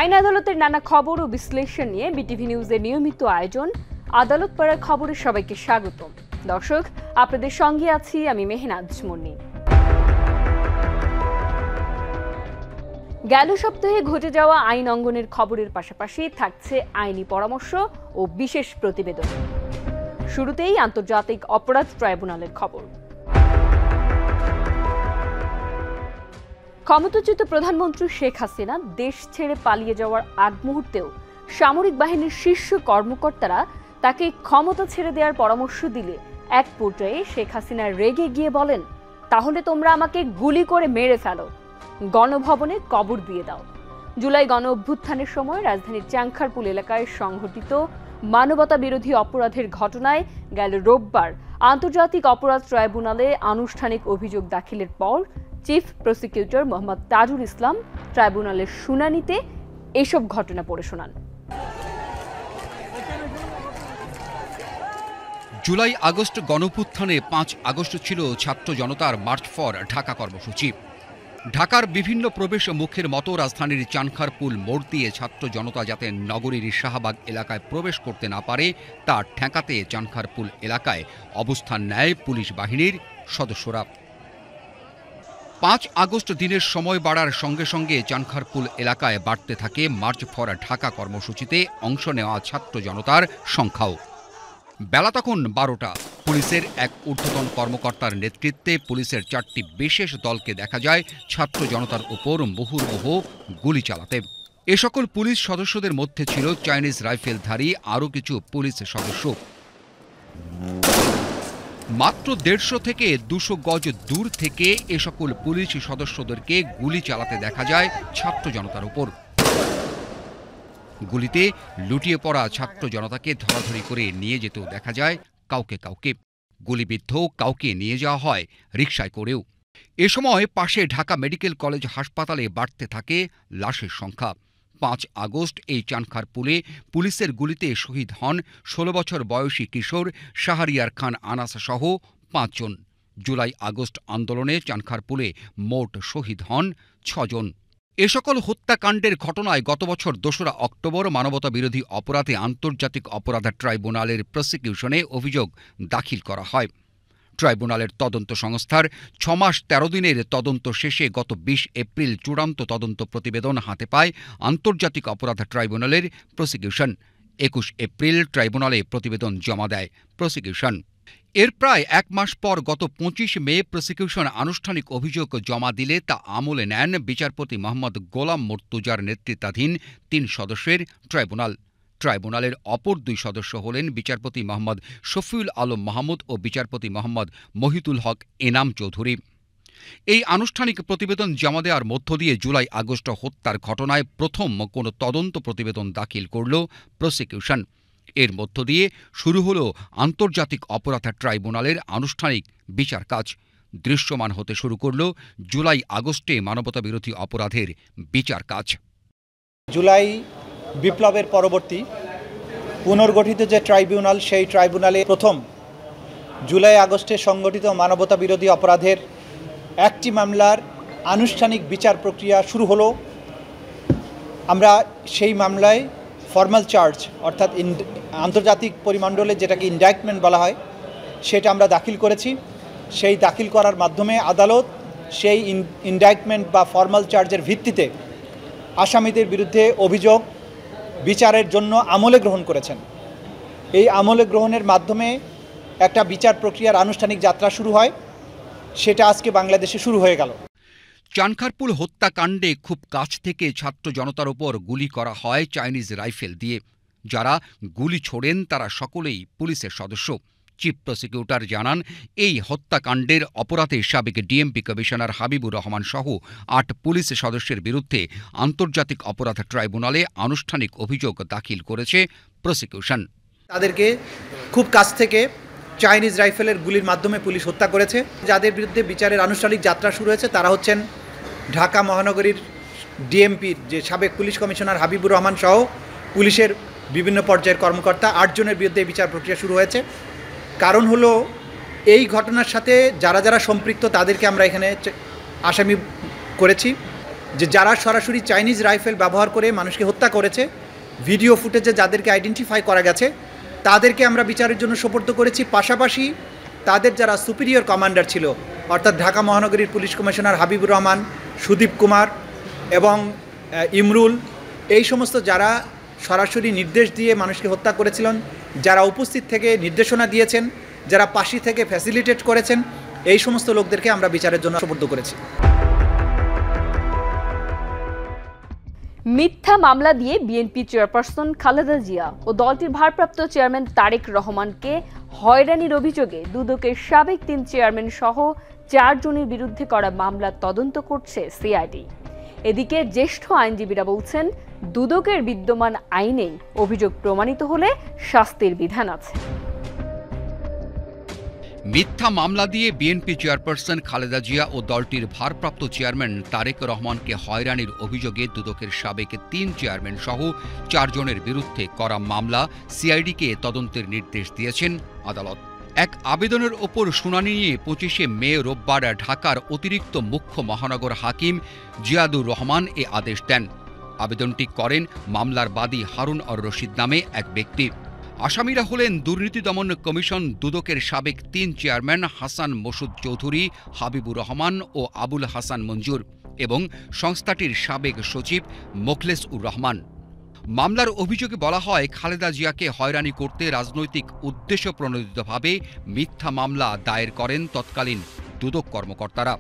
আইন আদালতের নানা খবর ও বিশ্লেষণ নিয়ে বিটিভি নিউজের নিয়মিত আয়োজন আদালত পাড়ার খবরে সবাইকে স্বাগত। দর্শক, আপনাদের সঙ্গে আছি আমি মেহনাজ মুন্নি। গেল সপ্তাহে ঘটে যাওয়া আইন অঙ্গনের খবরের পাশাপাশি থাকছে আইনি পরামর্শ ও বিশেষ প্রতিবেদন। শুরুতেই আন্তর্জাতিক অপরাধ ট্রাইব্যুনালের খবর। ক্ষমতাচ্যুত প্রধানমন্ত্রী শেখ হাসিনা দেশ ছেড়ে পালিয়ে যাওয়ার আগ মুহূর্তেও সামরিক বাহিনীর শীর্ষ কর্মকর্তারা তাকে ক্ষমতা ছেড়ে দেওয়ার পরামর্শ দিলে এক পর্যায়ে শেখ হাসিনা রেগে গিয়ে বলেন, তাহলে তোমরা আমাকে গুলি করে মেরে ফেলো, গণভবনে কবর দিয়ে দাও। জুলাই গণ অভ্যুত্থানের সময় রাজধানীর চাংখারপুল এলাকায় সংঘটিত মানবতা বিরোধী অপরাধের ঘটনায় গেল রোববার আন্তর্জাতিক অপরাধ ট্রাইব্যুনালে আনুষ্ঠানিক অভিযোগ দাখিলের পর চিফ প্রসিকিউটর মোহাম্মদ তাজুল ইসলাম ট্রাইব্যুনালের শুনানিতে এসব ঘটনা পড়ে শোনান। জুলাই আগস্ট গণঅভ্যুত্থানে ৫ আগস্ট ছিল ছাত্র জনতার মার্চ ফর ঢাকা কর্মসূচি। ঢাকার বিভিন্ন প্রবেশ মুখের মতো রাজধানীর চানখারপুল মোড় দিয়ে ছাত্র জনতা যাতে নগরীর শাহবাগ এলাকায় প্রবেশ করতে না পারে তা ঠেকাতে চানখারপুল এলাকায় অবস্থান নেয় পুলিশ বাহিনীর সদস্যরা। ৫ আগস্ট দিনের সময় বাড়ার সঙ্গে সঙ্গে চানখারপুল এলাকায় বাড়তে থাকে মার্চ ফর ঢাকা কর্মসূচিতে অংশ নেওয়া ছাত্র জনতার সংখ্যাও। বেলা তখন ১২টা। পুলিশের এক ঊর্ধ্বতন কর্মকর্তার নেতৃত্বে পুলিশের ৪টি বিশেষ দলকে দেখা যায় ছাত্র জনতার উপর মুহুর্মুহ গুলি চালাতে। এ সকল পুলিশ সদস্যদের মধ্যে ছিল চাইনিজ রাইফেলধারী আরও কিছু পুলিশ সদস্য। মাত্র ১৫০ থেকে ২০০ গজ দূর থেকে এ সকল পুলিশ সদস্যদেরকে গুলি চালাতে দেখা যায় ছাত্র জনতার উপর। গুলিতে লুটিয়ে পড়া ছাত্র জনতাকে ধরাধরি করে নিয়ে যেতেও দেখা যায় কাউকে কাউকে। গুলিবিদ্ধ কাউকে নিয়ে যাওয়া হয় রিকশায় করেও। এ সময় পাশে ঢাকা মেডিকেল কলেজ হাসপাতালে বাড়তে থাকে লাশের সংখ্যা। ৫ আগস্ট এই চানখারপুলে পুলিশের গুলিতে শহীদ হন ১৬ বছর বয়সী কিশোর শাহরিয়ার খান আনাস সহ ৫ জন। জুলাই আগস্ট আন্দোলনে চানখারপুলে মোট শহীদ হন ৬ জন। এ সকল হত্যাকাণ্ডের ঘটনায় গত বছর ২রা অক্টোবর মানবতা বিরোধী অপরাধে আন্তর্জাতিক অপরাধ ট্রাইব্যুনালের প্রসিকিউশনে অভিযোগ দাখিল করা হয়। ট্রাইব্যুনালের তদন্ত সংস্থার ৬ মাস ১৩ দিনের তদন্ত শেষে গত ২০ এপ্রিল চূড়ান্ত তদন্ত প্রতিবেদন হাতে পায় আন্তর্জাতিক অপরাধ ট্রাইব্যুনালের প্রসিকিউশন। ২১ এপ্রিল ট্রাইব্যুনালে প্রতিবেদন জমা দেয় প্রসিকিউশন। এর প্রায় ১ মাস পর গত ২৫ মে প্রসিকিউশন আনুষ্ঠানিক অভিযোগ জমা দিলে তা আমলে নেন বিচারপতি মোহাম্মদ গোলাম মুর্তুজার নেতৃত্বাধীন ৩ সদস্যের ট্রাইব্যুনাল। ট্রাইব্যুনালের অপর ২ সদস্য হলেন বিচারপতি মোহাম্মদ শফিউল আলম মাহমুদ ও বিচারপতি মোহাম্মদ মহিতুল হক এনাম চৌধুরী। এই আনুষ্ঠানিক প্রতিবেদন জমা দেওয়ার মধ্য দিয়ে জুলাই আগস্ট হত্যার ঘটনায় প্রথম কোনো তদন্ত প্রতিবেদন দাখিল করল প্রসিকিউশন। এর মধ্য দিয়ে শুরু হল আন্তর্জাতিক অপরাধ ট্রাইব্যুনালের আনুষ্ঠানিক বিচার কাজ। দৃশ্যমান হতে শুরু করল জুলাই আগস্টে মানবতা বিরোধী অপরাধের বিচার কাজ। জুলাই বিপ্লবের পরবর্তী পুনর্গঠিত যে ট্রাইব্যুনাল, সেই ট্রাইব্যুনালে প্রথম জুলাই আগস্টে সংগঠিত মানবতা বিরোধী অপরাধের একটি মামলার আনুষ্ঠানিক বিচার প্রক্রিয়া শুরু হলো। আমরা সেই মামলায় ফর্মাল চার্জ অর্থাৎ আন্তর্জাতিক পরিমণ্ডলে যেটাকে ইন্ডাইটমেন্ট বলা হয় সেটা আমরা দাখিল করেছি। সেই দাখিল করার মাধ্যমে আদালত সেই ইন্ডাইটমেন্ট বা ফর্মাল চার্জের ভিত্তিতে আসামিদের বিরুদ্ধে অভিযোগ বিচারের জন্য আমলে গ্রহণ করেছেন। এই আমলে গ্রহণের মাধ্যমে একটা বিচার প্রক্রিয়ার আনুষ্ঠানিক যাত্রা শুরু হয়। সেটা আজকে বাংলাদেশে শুরু হয়ে গেল। চানখারপুল হত্যাকাণ্ডে খুব কাছ থেকে ছাত্র জনতার ওপর গুলি করা হয় চাইনিজ রাইফেল দিয়ে। যারা গুলি ছোড়েন তারা সকলেই পুলিশের সদস্য। চিফ প্রসিকিউটর জানান, এই হত্যাকাণ্ডের অপরাধে সাবেক ডিএমপি কমিশনার হাবিবুর রহমান সহ ৮ পুলিশ সদস্যের বিরুদ্ধে আন্তর্জাতিক অপরাধ ট্রাইব্যুনালে আনুষ্ঠানিক অভিযোগ দাখিল করেছে প্রসিকিউশন। তাদেরকে খুব কাছ থেকে চাইনিজ রাইফেলের গুলির মাধ্যমে পুলিশ হত্যা করেছে। যাদের বিরুদ্ধে বিচারের আনুষ্ঠানিক যাত্রা শুরু হয়েছে তারা হচ্ছেন ঢাকা মহানগরীর ডিএমপির যে সাবেক পুলিশ কমিশনার হাবিবুর রহমান সহ পুলিশের বিভিন্ন পর্যায়ের কর্মকর্তা ৮ জনের বিরুদ্ধে বিচার প্রক্রিয়া শুরু হয়েছে। কারণ হলো এই ঘটনার সাথে যারা যারা সম্পৃক্ত তাদেরকে আমরা এখানে আসামি করেছি। যে যারা সরাসরি চাইনিজ রাইফেল ব্যবহার করে মানুষকে হত্যা করেছে, ভিডিও ফুটেজে যাদেরকে আইডেন্টিফাই করা গেছে তাদেরকে আমরা বিচারের জন্য সোপর্দ করেছি। পাশাপাশি তাদের যারা সুপিরিয়র কমান্ডার ছিল, অর্থাৎ ঢাকা মহানগরীর পুলিশ কমিশনার হাবিবুর রহমান, সুদীপ কুমার এবং ইমরুল, এই সমস্ত যারা সরাসরি নির্দেশ দিয়ে মানুষকে হত্যা করেছিলেন, যারা উপস্থিত থেকে নির্দেশনা দিয়েছেন, যারা পাশে থেকে ফ্যাসিলিটেট করেছেন, এই সমস্ত লোকদেরকে আমরা বিচারের জন্য সোপর্দ করেছি। মিথ্যা মামলা দিয়ে বিএনপি চেয়ারপারসন খালেদা জিয়া ও দলটির ভারপ্রাপ্ত চেয়ারম্যান তারেক রহমানকে হয়রানির অভিযোগে দুদকের সাবেক 3 চেয়ারম্যান সহ 4 জনের বিরুদ্ধে করা মামলার তদন্ত করছে সিআইডি। এদিকে জ্যেষ্ঠ আইনজীবীরা বলছেন, দুদকের বিদ্যমান আইনেই অভিযোগ প্রমাণিত হলে শাস্তির বিধান আছে। মিথ্যা মামলা দিয়ে বিএনপি চেয়ারপারসন খালেদা জিয়া ও দলটির ভারপ্রাপ্ত চেয়ারম্যান তারেক রহমানকে হয়রানির অভিযোগে দুদকের সাবেক 3 চেয়ারম্যান সহ 4 জনের বিরুদ্ধে করা মামলা সিআইডিকে তদন্তের নির্দেশ দিয়েছেন আদালত। এক আবেদনের ওপর শুনানি নিয়ে 25শে মে রোববার ঢাকার অতিরিক্ত মুখ্য মহানগর হাকিম জিয়াদুর রহমান এ আদেশ দেন। আবেদনটি করেন মামলার বাদী হারুন আর রশিদ নামে এক ব্যক্তি। আসামিরা হলেন দুর্নীতি দমন কমিশন দুদকের সাবেক 3 চেয়ারম্যান হাসান মসুদ চৌধুরী, হাবিবুর রহমান ও আবুল হাসান মঞ্জুর এবং সংস্থাটির সাবেক সচিব মোখলেস উর রহমান। মামলার অভিযোগে বলা হয়, খালেদা জিয়াকে হয়রানি করতে রাজনৈতিক উদ্দেশ্য প্রণোদিতভাবে মিথ্যা মামলা দায়ের করেন তৎকালীন দুদক কর্মকর্তারা।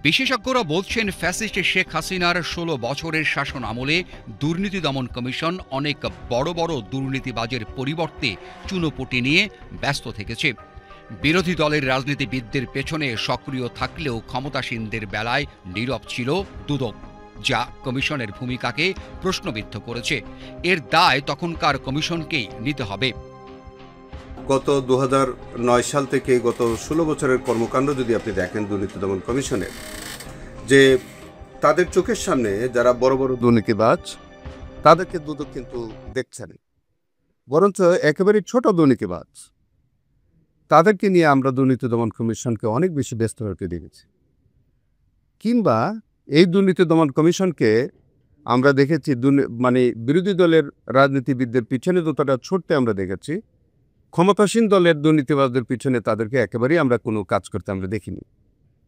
বিশেষজ্ঞরা বলছেন, ফ্যাসিস্ট শেখ হাসিনার 16 বছরের শাসন আমলে দুর্নীতি দমন কমিশন অনেক বড় বড় দুর্নীতিবাজের পরিবর্তে চুনোপুটি নিয়ে ব্যস্ত থেকেছে। বিরোধী দলের রাজনীতিবিদদের পেছনে সক্রিয় থাকলেও ক্ষমতাসীনদের বেলায় নীরব ছিল দুদক, যা কমিশনের ভূমিকাকে প্রশ্নবিদ্ধ করেছে। এর দায় তখনকার কমিশনকেই নিতে হবে। গত 2009 সাল থেকে গত 16 বছরের কর্মকাণ্ড যদি আপনি দেখেন দুর্নীতি দমন কমিশনের, যে তাদের চোখের সামনে যারা বড় বড় দুর্নীতিবাজ তাদেরকে দুদক কিন্তু দেখছেন, বরঞ্চ একেবারে ছোট দুর্নীতিবাজ তাদেরকে নিয়ে আমরা দুর্নীতি দমন কমিশনকে অনেক বেশি ব্যস্ত হতে দেখেছি। কিংবা এই দুর্নীতি দমন কমিশনকে আমরা দেখেছি বিরোধী দলের রাজনীতিবিদদের পিছনে যতটা ছুটতে আমরা দেখেছি, ক্ষমতাসীন দলের দুর্নীতিবাজদের পিছনে তাদেরকে একেবারেই আমরা কোনো কাজ করতে আমরা দেখিনি।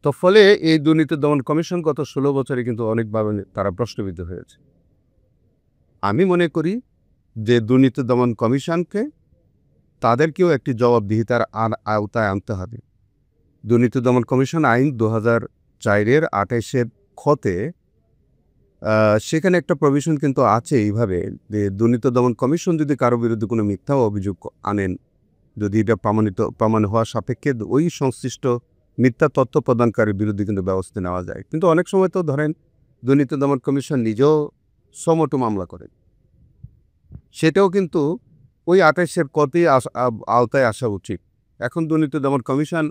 তো ফলে এই দুর্নীতি দমন কমিশন গত 16 বছরে কিন্তু অনেকভাবে তারা প্রশ্নবিদ্ধ হয়েছে। আমি মনে করি যে দুর্নীতি দমন কমিশনকে তাদেরকেও একটি জবাবদিহিতার আওতায় আনতে হবে। দুর্নীতি দমন কমিশন আইন 2004-এর 28-এর খতে সেখানে একটা প্রভিশন কিন্তু আছে এইভাবে যে দুর্নীতি দমন কমিশন যদি কারো বিরুদ্ধে কোনো মিথ্যা অভিযোগ আনেন, যদি এটা প্রমাণ হওয়া সাপেক্ষে ওই সংশ্লিষ্ট মিথ্যা তথ্য প্রদানকারীর বিরুদ্ধে কিন্তু ব্যবস্থা নেওয়া যায়। কিন্তু অনেক সময় তো ধরেন দুর্নীতি দমন কমিশন নিজেও সমটো মামলা করে, সেটাও কিন্তু ওই 28-এর কতেই আওতায় আসা উচিত। এখন দুর্নীতি দমন কমিশন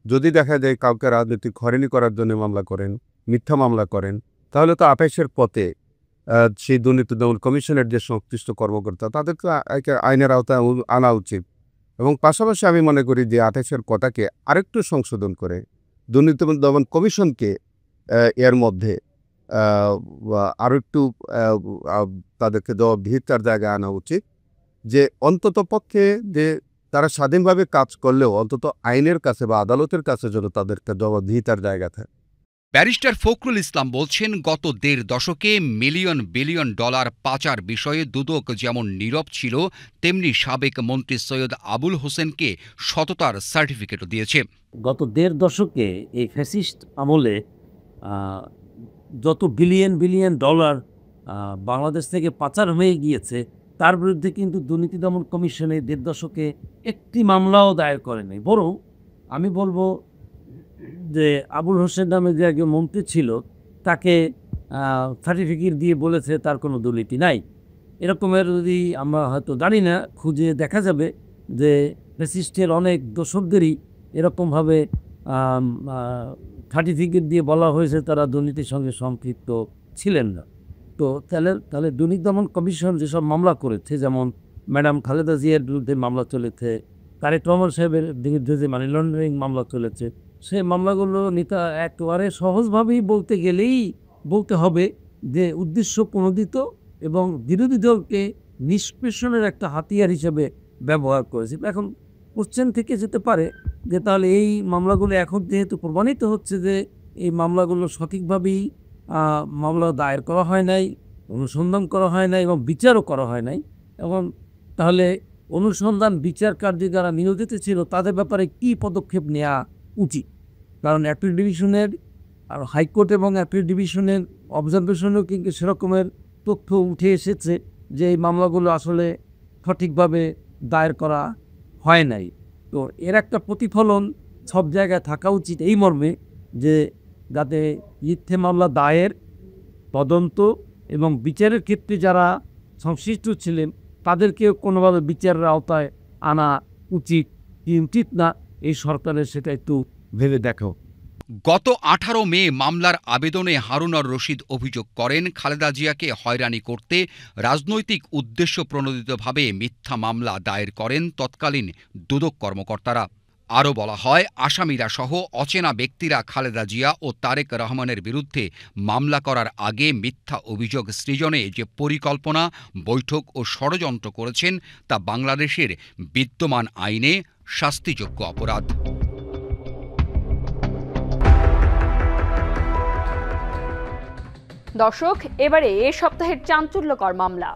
যদি দেখা যায় কাউকে রাজনৈতিক হয়রানি করার জন্য মামলা করেন, মিথ্যা মামলা করেন, তাহলে তো 28-এর পথে সেই দুর্নীতি দমন কমিশনের যে সংশ্লিষ্ট কর্মকর্তা তাদেরকে আইনের আওতায় আনা উচিত। এবং পাশাপাশি আমি মনে করি যে 28-এর কথাকে আরেকটু সংশোধন করে দুর্নীতি দমন কমিশনকে এর মধ্যে আরও একটু তাদেরকে জবাবদিহিতার জায়গায় আনা উচিত, যে অন্তত পক্ষে যে তারা স্বাধীনভাবে কাজ করলেও অন্তত আইনের কাছে বা আদালতের কাছে যেন তাদেরকে জবাবদিহিতার জায়গা থাকে। ব্যারিস্টার ফখরুল ইসলাম বলছেন, গত 1.5 দশকে মিলিয়ন বিলিয়ন ডলার পাচার বিষয়ে দুদক যেমন নীরব ছিল, তেমনি সাবেক মন্ত্রী সৈয়দ আবুল হোসেনকে সততার সার্টিফিকেটও দিয়েছে। গত 1.5 দশকে এই ফ্যাসিস্ট আমলে যত বিলিয়ন বিলিয়ন ডলার বাংলাদেশ থেকে পাচার হয়ে গিয়েছে, তার বিরুদ্ধে কিন্তু দুর্নীতি দমন কমিশনে 1.5 দশকে একটি মামলাও দায়ের করেনি। বরং আমি বলবো যে আবুল হোসেন নামে যে একজন মন্ত্রী ছিল তাকে সার্টিফিকেট দিয়ে বলেছে তার কোনো দুর্নীতি নাই। এরকমের যদি আমরা হয়তো জানি না, খুঁজে দেখা যাবে যে ফ্যাসিস্টের অনেক দোষকদেরই এরকমভাবে সার্টিফিকেট দিয়ে বলা হয়েছে তারা দুর্নীতির সঙ্গে সম্পৃক্ত ছিলেন না। তো তাহলে দুর্নীতি দমন কমিশন যেসব মামলা করেছে, যেমন ম্যাডাম খালেদা জিয়ার বিরুদ্ধে মামলা চলেছে, তারেক রহমান সাহেবের বিরুদ্ধে যে মানি লন্ডারিং মামলা চলেছে, সেই মামলাগুলো একেবারে সহজভাবেই বলতে হবে যে উদ্দেশ্য প্রণোদিত এবং বিরোধী দলকে নিষ্পেষণের একটা হাতিয়ার হিসেবে ব্যবহার করেছে। এখন কোশ্চেন থেকে যেতে পারে যে তাহলে এই মামলাগুলো এখন যেহেতু প্রমাণিত হচ্ছে যে এই মামলাগুলো সঠিকভাবেই মামলা দায়ের করা হয় নাই, অনুসন্ধান করা হয় নাই এবং বিচারও করা হয় নাই, এবং তাহলে অনুসন্ধান বিচার কার্যে যারা নিয়োজিত ছিল তাদের ব্যাপারে কি পদক্ষেপ নেওয়া উচিত? কারণ অ্যাপিল ডিভিশনের আর হাইকোর্ট এবং অ্যাপিল ডিভিশনের অবজারভেশনেও কিন্তু সেরকমের তথ্য উঠে এসেছে যে এই মামলাগুলো আসলে সঠিকভাবে দায়ের করা হয় নাই। তো এর একটা প্রতিফলন সব জায়গায় থাকা উচিত এই মর্মে যে যাতে মিথ্যে মামলা দায়ের, তদন্ত এবং বিচারের ক্ষেত্রে যারা সংশ্লিষ্ট ছিলেন তাদেরকেও কোনোভাবে বিচারের আওতায় আনা উচিত কি উচিত না, এই সরকারের সেটা একটু ভেবে দেখো। গত 18 মে মামলার আবেদনে হারুনুর রশিদ অভিযোগ করেন খালেদা জিয়াকে হয়রানি করতে রাজনৈতিক উদ্দেশ্য প্রণোদিতভাবে মিথ্যা মামলা দায়ের করেন তৎকালীন দুদক কর্মকর্তারা। আরও বলা হয়, আসামিরা সহ অচেনা ব্যক্তিরা খালেদা জিয়া ও তারেক রহমানের বিরুদ্ধে মামলা করার আগে মিথ্যা অভিযোগ সৃজনে যে পরিকল্পনা, বৈঠক ও ষড়যন্ত্র করেছেন তা বাংলাদেশের বিদ্যমান আইনে শাস্তিযোগ্য অপরাধ। দর্শক, এবারে এ সপ্তাহের চাঞ্চল্যকর মামলা।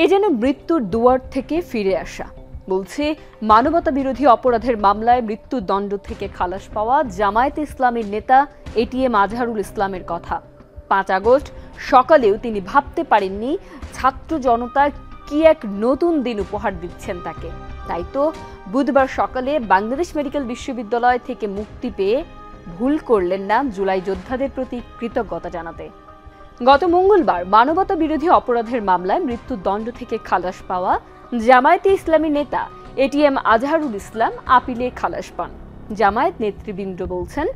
এ যেন মৃত্যুর দুয়ার থেকে ফিরে আসা। বলছে মানবতা বিরোধী অপরাধের মামলায় মৃত্যুদণ্ড থেকে খালাস পাওয়া জামায়াতে ইসলামীর নেতা এটিএম আজহারুল ইসলামের কথা। 5 আগস্ট সকালেও তিনি ভাবতে পারেননি ছাত্র জনতা কি এক নতুন দিন উপহার দিচ্ছেন তাকে। তাই তো বুধবার সকালে বাংলাদেশ মেডিকেল বিশ্ববিদ্যালয় থেকে মুক্তি পেয়ে ভুল করলেন না জুলাই যোদ্ধাদের প্রতি কৃতজ্ঞতা জানাতে। গত মঙ্গলবার মানবতা বিরোধী অপরাধের মামলায় মৃত্যুদণ্ড থেকে খালাস পাওয়া জামায়াতে ইসলামী নেতা এটিএম আজহারুল ইসলাম আপিলে খালাস পান। জামায়াত নেতৃবৃন্দ বলছেন,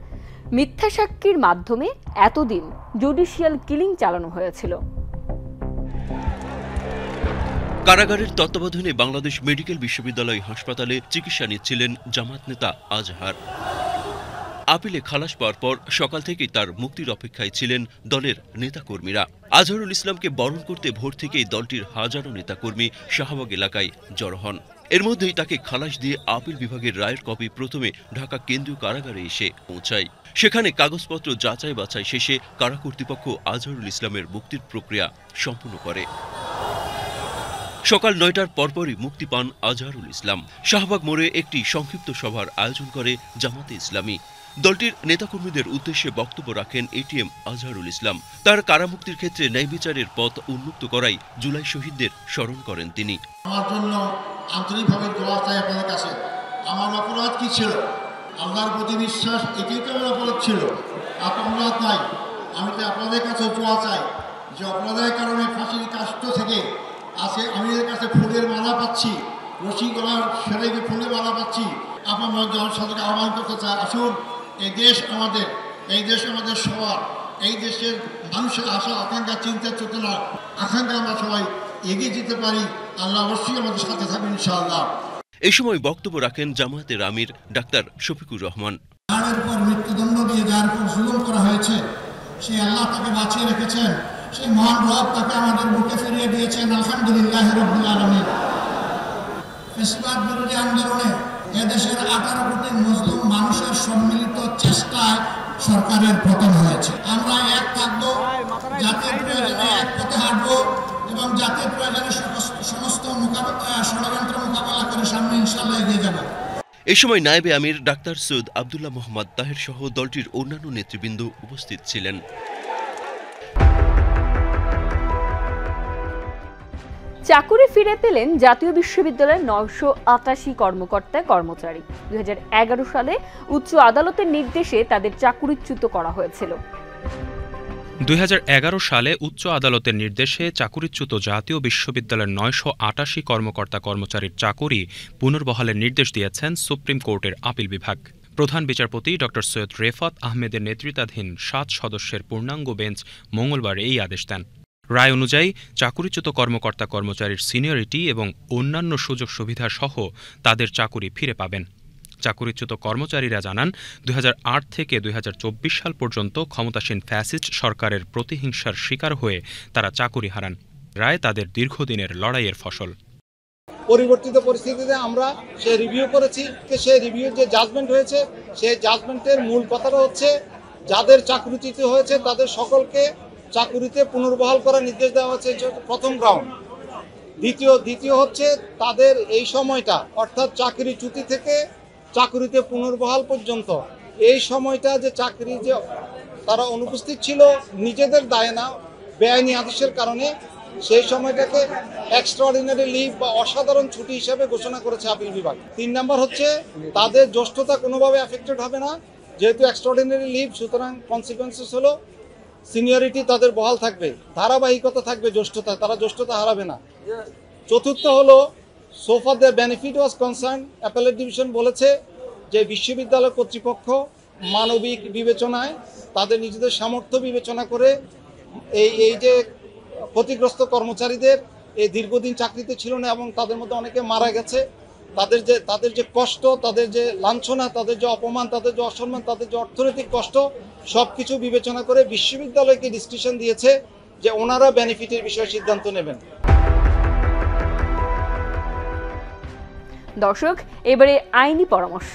মিথ্যা সাক্ষীর মাধ্যমে এতদিন জুডিশিয়াল কিলিং চালানো হয়েছিল। কারাগারের তত্ত্বাবধানে বাংলাদেশ মেডিকেল বিশ্ববিদ্যালয় হাসপাতালে চিকিৎসা নিচ্ছিলেন জামায়াত নেতা আজহার। আপিলে খালাস পাওয়ার পর সকাল থেকেই তার মুক্তির অপেক্ষায় ছিলেন দলের নেতাকর্মীরা। আজহারুল ইসলামকে বরণ করতে ভোর থেকেই দলটির হাজারো নেতাকর্মী শাহবাগ এলাকায় জড়ো হন। এর মধ্যেই তাকে খালাস দিয়ে আপিল বিভাগের রায়ের কপি প্রথমে ঢাকা কেন্দ্রীয় কারাগারে এসে পৌঁছায়। সেখানে কাগজপত্র যাচাই বাছাই শেষে কারা কর্তৃপক্ষ আজহারুল ইসলামের মুক্তির প্রক্রিয়া সম্পূর্ণ করে। সকাল 9টার পরপরই মুক্তি পান আজহারুল ইসলাম। শাহবাগ মোড়ে একটি সংক্ষিপ্ত সভার আয়োজন করে জামায়াতে ইসলামী। দলটির নেতাকর্মীদের উদ্দেশ্যে বক্তব্য রাখেন এটিএম আজহারুল ইসলাম। তার কারামুক্তির ক্ষেত্রে ন্যায় বিচারের পথ উন্মুক্ত করাই জুলাই শহীদদের স্মরণ করেন তিনি। আমার জন্য আন্তরিকভাবে দোয়া চাই আপনাদের কাছে। আমার অপরাধ কি ছিল? আল্লাহর প্রতি বিশ্বাস, এটাই তো আমার অপরাধ ছিল, অপরাধ নাই। আমি তো আপনাদের কাছে দোয়া চাই যে অপরাধের কারণে ফাঁসির কাষ্ট থেকে আছে আমি এর কাছে ফুলের মালা পাচ্ছি, রশি গলার সেরে ফুলের মালা পাচ্ছি। আপনার জনসাধারণকে আহ্বান করতে চাই, আসুন এই দেশ আমাদের, এই দেশ আমাদের সবার, এই দেশের মানুষের আশা আকাঙ্ক্ষা, চিন্তা চেতনা আকাঙ্ক্ষা আমরা সবাই এগিয়ে যেতে পারি। আল্লাহ অবশ্যই আমাদের সাথে থাকবেন ইনশাআল্লাহ। এই সময় বক্তব্য রাখেন জামায়াতের আমির ডাক্তার শফিকুর রহমান। যার উপর মৃত্যুদণ্ড দিয়ে যার উপর জুলুম করা হয়েছে, সেই আল্লাহ তাকে বাঁচিয়ে রেখেছেন, সেই মহান রব তাকে আমাদের বুকে ফিরিয়ে দিয়েছেন। আলহামদুলিল্লাহ রাব্বিল আলামিন। ফ্যাসিবাদ বিরোধী আন্দোলনে এদেশের 18 কোটি মুসলিম মানুষের সম্মিলিত চেষ্টায় সরকারের পতন হয়েছে। আমরা এক থাকবো, জাতির প্রয়োজনে এক পথে হাঁটবো এবং জাতির প্রয়োজনে সমস্ত ষড়যন্ত্র মোকাবেলা করে সামনে ইনশাআল্লাহ এগিয়ে যাব। এই সময় নায়েবে আমির ডাক্তার সৈয়দ আব্দুল্লাহ মোহাম্মদ তাহের সহ দলটির অন্যান্য নেতৃবৃন্দ উপস্থিত ছিলেন। চাকুরি ফিরে পেলেন জাতীয় বিশ্ববিদ্যালয়ের 988 কর্মকর্তা কর্মচারী। 2011 সালে উচ্চ আদালতের নির্দেশে তাদের চাকুরিচ্যুত করা হয়েছিল। 2011 সালে উচ্চ আদালতের নির্দেশে চাকুরিচ্যুত জাতীয় বিশ্ববিদ্যালয়ের 988 কর্মকর্তা কর্মচারীর চাকুরি পুনর্বহালের নির্দেশ দিয়েছেন সুপ্রিম কোর্টের আপিল বিভাগ। প্রধান বিচারপতি ড. সৈয়দ রেফাত আহমেদের নেতৃত্বাধীন 7 সদস্যের পূর্ণাঙ্গ বেঞ্চ মঙ্গলবার এই আদেশ দেন। রায় অনুযায়ী চাকুরিচ্যুত কর্মকর্তা কর্মচারীর সিনিয়রিটি এবং অন্যান্য সুযোগ সুবিধা সহ তাদের চাকুরি ফিরে পাবেন। চাকুরিচ্যুত কর্মচারীরা জানান 2008 থেকে 2024 সাল পর্যন্ত ক্ষমতাসীন ফ্যাসিস্ট সরকারের প্রতিহিংসার শিকার হয়ে তারা চাকুরি হারান। রায় তাদের দীর্ঘদিনের লড়াইয়ের ফসল। পরিবর্তিত পরিস্থিতিতে আমরা সে রিভিউ করেছি, সেই রিভিউ যে জাজমেন্ট হয়েছে সেই জাজমেন্টের মূল কথাটা হচ্ছে যাদের চাকরিচ্যুত হয়েছে তাদের সকলকে চাকুরিতে পুনর্বহাল করার নির্দেশ দেওয়া হয়েছে, প্রথম গ্রাউন্ড। দ্বিতীয় হচ্ছে তাদের এই সময়টা অর্থাৎ চাকরিচ্যুতি থেকে চাকরিতে পুনর্বহাল পর্যন্ত এই সময়টা যে চাকরি যে তারা অনুপস্থিত ছিল নিজেদের দায় না, বেআইনি আদেশের কারণে, সেই সময়টাকে এক্সট্রাঅর্ডিনারি লিভ বা অসাধারণ ছুটি হিসেবে ঘোষণা করেছে আপিল বিভাগ। 3 নম্বর হচ্ছে তাদের জ্যেষ্ঠতা কোনোভাবে অ্যাফেক্টেড হবে না, যেহেতু এক্সট্রাঅর্ডিনারি লিভ, সুতরাং কনসিকুয়েন্সেস হলো সিনিয়রিটি তাদের বহাল থাকবে, ধারাবাহিকতা থাকবে, জ্যেষ্ঠতা, তারা জ্যেষ্ঠতা হারাবে না। চতুর্থ হলো so far the benefit was concern, appellate division বলেছে যে বিশ্ববিদ্যালয় কর্তৃপক্ষ মানবিক বিবেচনায় তাদের নিজেদের সামর্থ্য বিবেচনা করে এই যে ক্ষতিগ্রস্ত কর্মচারীদের এই দীর্ঘদিন চাকরিতে ছিল না এবং তাদের মধ্যে অনেকে মারা গেছে, তাদের যে কষ্ট, তাদের যে লাঞ্ছনা, তাদের যে অপমান, তাদের যে অসম্মান, তাদের যে অর্থনৈতিক কষ্ট, সবকিছু বিবেচনা করে বিশ্ববিদ্যালয়কে ডিসক্রিপশন দিয়েছে যে ওনারা বেনিফিটের বিষয়ে সিদ্ধান্ত নেবেন। দর্শক, এবারে আইনি পরামর্শ।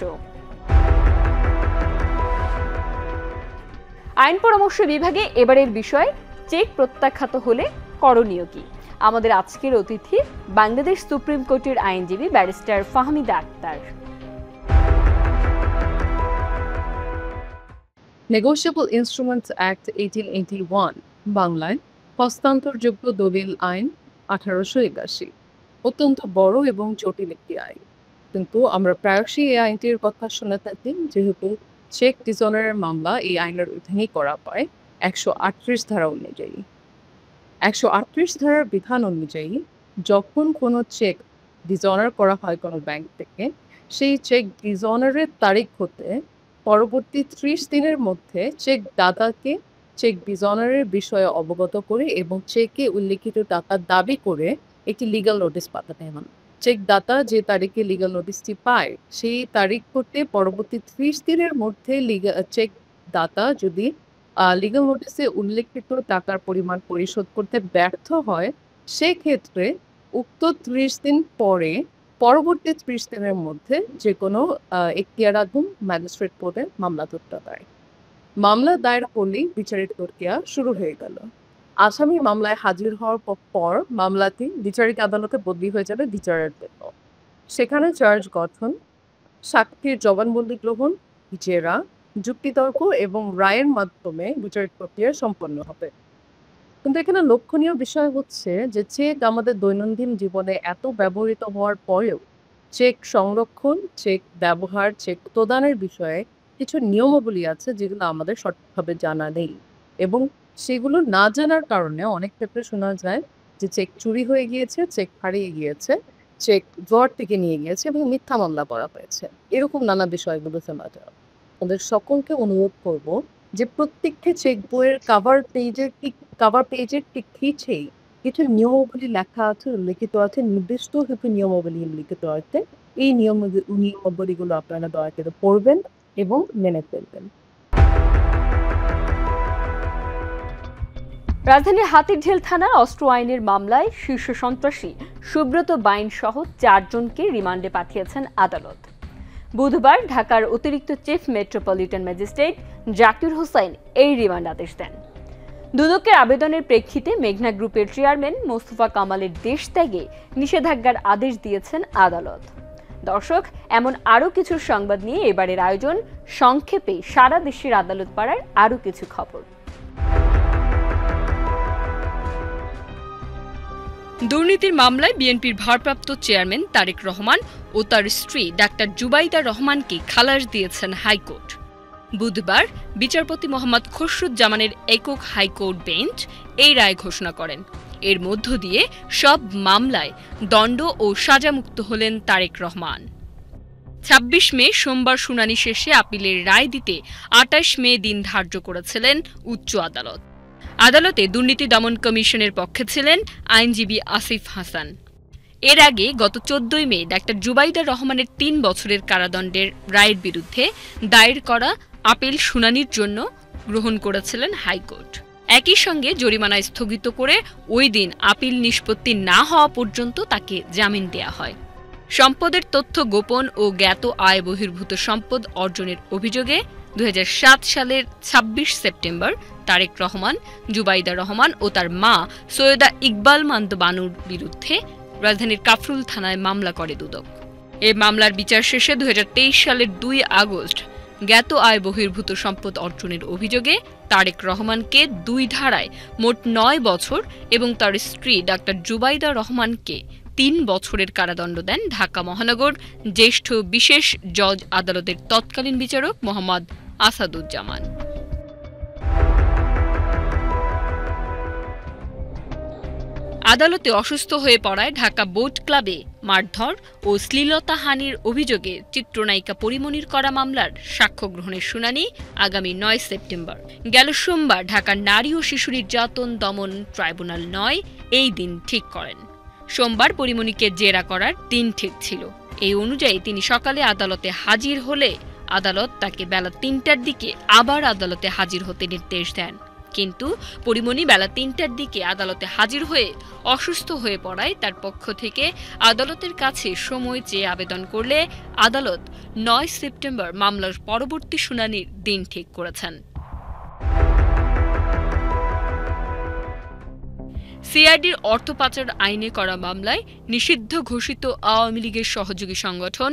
আইন পরামর্শ বিভাগে এবারের বিষয় চেক প্রত্যাখ্যাত হলে করণীয় কি? আমাদের আজকের অতিথি বাংলাদেশ সুপ্রিম কোর্টের আইনজীবী barrister Fahmida Akhtar. Negotiable instruments act 1881 বাংলায় হস্তান্তরযোগ্য দলিল আইন 1881 অত্যন্ত বড় এবং জটিল একটি আইন, কিন্তু আমরা প্রায়শই এই আইনটির কথা শুনে থাকি যেহেতু চেক ডিসঅনারের মামলা এই আইনের অধীনেই করা হয় 138 ধারা অনুযায়ী। 138 ধারার বিধান অনুযায়ী যখন কোনো চেক ডিসঅনার করা হয় কোনো ব্যাংক থেকে, সেই চেক ডিসঅনারের তারিখ হতে পরবর্তী 30 দিনের মধ্যে চেক দাতাকে চেক ডিসঅনারের বিষয়ে অবগত করে এবং চেকে উল্লিখিত টাকা দাবি করে একটি লিগ্যাল নোটিশ পাঠাতে হয়। চেক দাতা যে তারিখে লিগ্যাল নোটিশটি পায় সেই তারিখ হতে পরবর্তী 30 দিনের মধ্যে চেক দাতা যদি লিগ্যাল নোটিশে উল্লেখিত টাকার পরিমাণ পরিশোধ করতে ব্যর্থ হয়, সেক্ষেত্রে উক্ত 30 দিন পরে পরবর্তী 30 দিনের মধ্যে যে কোনো এখতিয়ারাধীন ম্যাজিস্ট্রেট কোর্টে মামলা ধরতে পারে। মামলা দায়ের হলেই বিচারিক প্রক্রিয়া শুরু হয়ে গেল। আসামি মামলায় হাজির হওয়ার পর মামলাটি বিচারিক আদালতে বদলি হয়ে যাবে বিচারের জন্য। সেখানে চার্জ গঠন, সাক্ষীর জবানবন্দি গ্রহণ, জেরা, যুক্তিতর্ক এবং রায়ের মাধ্যমে বিচারিক প্রক্রিয়া সম্পন্ন হবে। কিন্তু এখানে লক্ষণীয় বিষয় হচ্ছে যে চেক আমাদের দৈনন্দিন জীবনে এত ব্যবহৃত হওয়ার পরেও চেক সংরক্ষণ, চেক ব্যবহার, চেক প্রদানের বিষয়ে কিছু নিয়মাবলী আছে যেগুলো আমাদের সঠিকভাবে জানা নেই, এবং সেগুলো না জানার কারণে অনেক ক্ষেত্রে শোনা যায় যে চেক চুরি হয়ে গিয়েছে, চেক হারিয়ে গিয়েছে, চেক ড্রয়ার থেকে নিয়ে গিয়েছে এবং মিথ্যা মামলা করা হয়েছে, এরকম নানা বিষয়গুলো শোনা যায়। আমাদের সকলকে অনুরোধ করব যে প্রত্যেকটি চেক বইয়ের কাভার পেজের ঠিক নিচেই কিছু নিয়মাবলী লেখা আছে, উল্লিখিত আছে, নির্দিষ্ট কিছু নিয়মাবলী উল্লিখিত আছে। এই নিয়মাবলীগুলো আপনারা দয়া করে পড়বেন এবং মেনে চলবেন। রাজধানীর হাতিরঝিল থানার অস্ত্র আইনের মামলায় শীর্ষ সন্ত্রাসী সুব্রত বাইন সহ 4 জনকে রিমান্ডে পাঠিয়েছেন আদালত। বুধবার ঢাকার অতিরিক্ত chief metropolitan magistrate Zakir Hossain এই রিমান্ড আদেশ দেন। দুদকের আবেদনের প্রেক্ষিতে মেঘনা গ্রুপের চেয়ারম্যান মোস্তফা কামালের দেশ ত্যাগে নিষেধাজ্ঞার আদেশ দিয়েছেন আদালত। দর্শক, এমন আরও কিছু সংবাদ নিয়ে এবারের আয়োজন। সংক্ষেপে সারা দেশের আদালত পাড়ার আরও কিছু খবর। দুর্নীতির মামলায় বিএনপির ভারপ্রাপ্ত চেয়ারম্যান তারেক রহমান ও তার স্ত্রী ডাক্তার জুবাইদা রহমানকে খালাস দিয়েছেন হাইকোর্ট। বুধবার বিচারপতি মোহাম্মদ খসরুজ্জামানের একক হাইকোর্ট বেঞ্চ এই রায় ঘোষণা করেন। এর মধ্য দিয়ে সব মামলায় দণ্ড ও সাজামুক্ত হলেন তারেক রহমান। 26 মে সোমবার শুনানি শেষে আপিলের রায় দিতে 28 মে দিন ধার্য করেছিলেন উচ্চ আদালত। আদালতে দুর্নীতি দমন কমিশনের পক্ষে ছিলেন আইনজীবী আসিফ হাসান। এর আগে গত 14 মে ডাক্তার জুবাইদা রহমানের 3 বছরের কারাদণ্ডের রায়ের বিরুদ্ধে দায়ের করা আপিল শুনানির জন্য গ্রহণ করেছিলেন হাইকোর্ট। একই সঙ্গে জরিমানা স্থগিত করে ওই দিন আপিল নিষ্পত্তি না হওয়া পর্যন্ত তাকে জামিন দেয়া হয়। সম্পদের তথ্য গোপন ও জ্ঞাত আয় বহির্ভূত সম্পদ অর্জনের অভিযোগে 2007 সালের 26 সেপ্টেম্বর তারেক রহমান, জুবাইদা রহমান ও তার মা সৈয়দা ইকবাল মান্দ বানুর বিরুদ্ধে রাজধানীর কাফরুল থানায় মামলা করে দুদক। এই মামলার বিচার শেষে 2023 সালের 2 আগস্ট জ্ঞাত আয় বহির্ভূত সম্পদ অর্জনের অভিযোগে তারেক রহমানকে 2 ধারায় মোট 9 বছর এবং তার স্ত্রী ডাক্তার জুবাইদা রহমানকে 3 বছরের কারাদণ্ড দেন ঢাকা মহানগর জ্যেষ্ঠ বিশেষ জজ আদালতের তৎকালীন বিচারক মোহাম্মদ আসাদুজ্জামান। আদালতে অসুস্থ হয়ে পড়ায় ঢাকা বোট ক্লাবে মারধর ও শ্লীলতাহানির অভিযোগে চিত্রনায়িকা পরিমণির করা মামলার সাক্ষ্য গ্রহণের শুনানি আগামী 9 সেপ্টেম্বর। গেল সোমবার ঢাকার নারী ও শিশু নির্যাতন দমন ট্রাইব্যুনাল 9 এই দিন ঠিক করেন। সোমবার পরিমণিকে জেরা করার দিন ঠিক ছিল। এই অনুযায়ী তিনি সকালে আদালতে হাজির হলে আদালত তাকে বেলা 3টার দিকে আবার আদালতে হাজির হতে নির্দেশ দেন। কিন্তু পরিমণি বেলা 3টার দিকে আদালতে হাজির হয়ে অসুস্থ হয়ে পড়ায় তার পক্ষ থেকে আদালতের কাছে সময় চেয়ে আবেদন করলে আদালত 9 সেপ্টেম্বর মামলার পরবর্তী শুনানির দিন ঠিক করেছেন। সিআইডির অর্থ পাচার আইনে করা মামলায় নিষিদ্ধ ঘোষিত আওয়ামী লীগের সহযোগী সংগঠন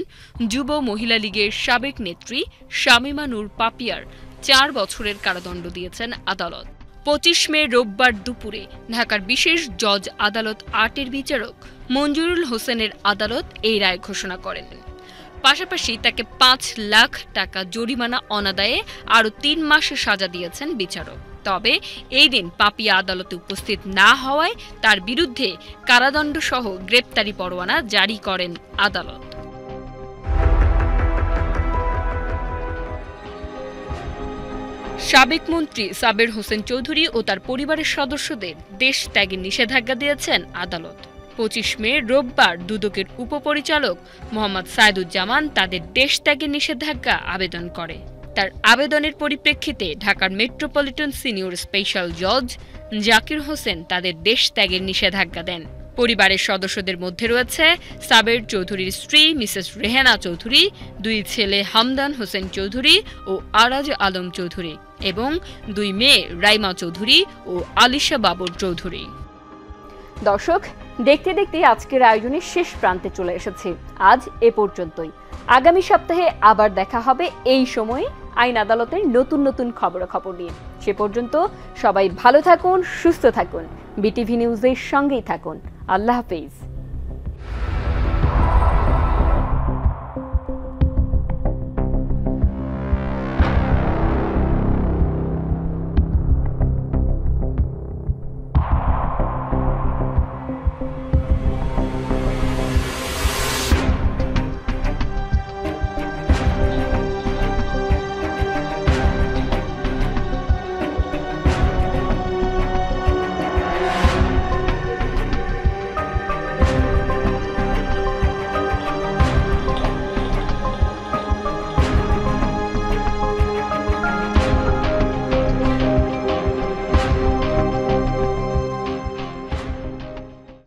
যুব মহিলা লীগের সাবেক নেত্রী শামীমা নূর পাপিয়ার 4 বছরের কারাদণ্ড দিয়েছেন আদালত। 25 মে রোববার দুপুরে ঢাকার বিশেষ জজ আদালত 8-এর বিচারক মঞ্জুরুল হোসেনের আদালত এই রায় ঘোষণা করেন। পাশাপাশি তাকে 5 লাখ টাকা জরিমানা অনাদায়ে আরও 3 মাস সাজা দিয়েছেন বিচারক। তবে এই দিন পাপিয়া আদালতে উপস্থিত না হওয়ায় তার বিরুদ্ধে কারাদণ্ড সহ গ্রেপ্তারি পরোয়ানা জারি করেন আদালত। সাবেক মন্ত্রী সাবের হোসেন চৌধুরী ও তার পরিবারের সদস্যদের দেশ ত্যাগের নিষেধাজ্ঞা দিয়েছেন আদালত। 25 মে রোববার দুদকের উপপরিচালক মোহাম্মদ সাইদুজ্জামান তাদের দেশ ত্যাগের নিষেধাজ্ঞা আবেদন করে। তার আবেদনের পরিপ্রেক্ষিতে ঢাকার মেট্রোপলিটন সিনিয়র স্পেশাল জজ জাকির হোসেন তাদের দেশ ত্যাগের নিষেধাজ্ঞা দেন। পরিবারের সদস্যদের মধ্যে রয়েছে সাবের চৌধুরীর স্ত্রী মিসেস রেহানা চৌধুরী, 2 ছেলে হামদান হোসেন চৌধুরী ও আরাজ আলম চৌধুরী এবং 2 মেয়ে রাইমা চৌধুরী ও আলিশা বাবর চৌধুরী। দর্শক, দেখতে দেখতে আজকের আয়োজনের শেষ প্রান্তে চলে এসেছে। আজ এ পর্যন্তই। আগামী সপ্তাহে আবার দেখা হবে এই সময়ে আইন আদালতের নতুন নতুন খবরাখবর নিয়ে। সে পর্যন্ত সবাই ভালো থাকুন, সুস্থ থাকুন, বিটিভি নিউজের সঙ্গেই থাকুন। আল্লাহ হাফেজ।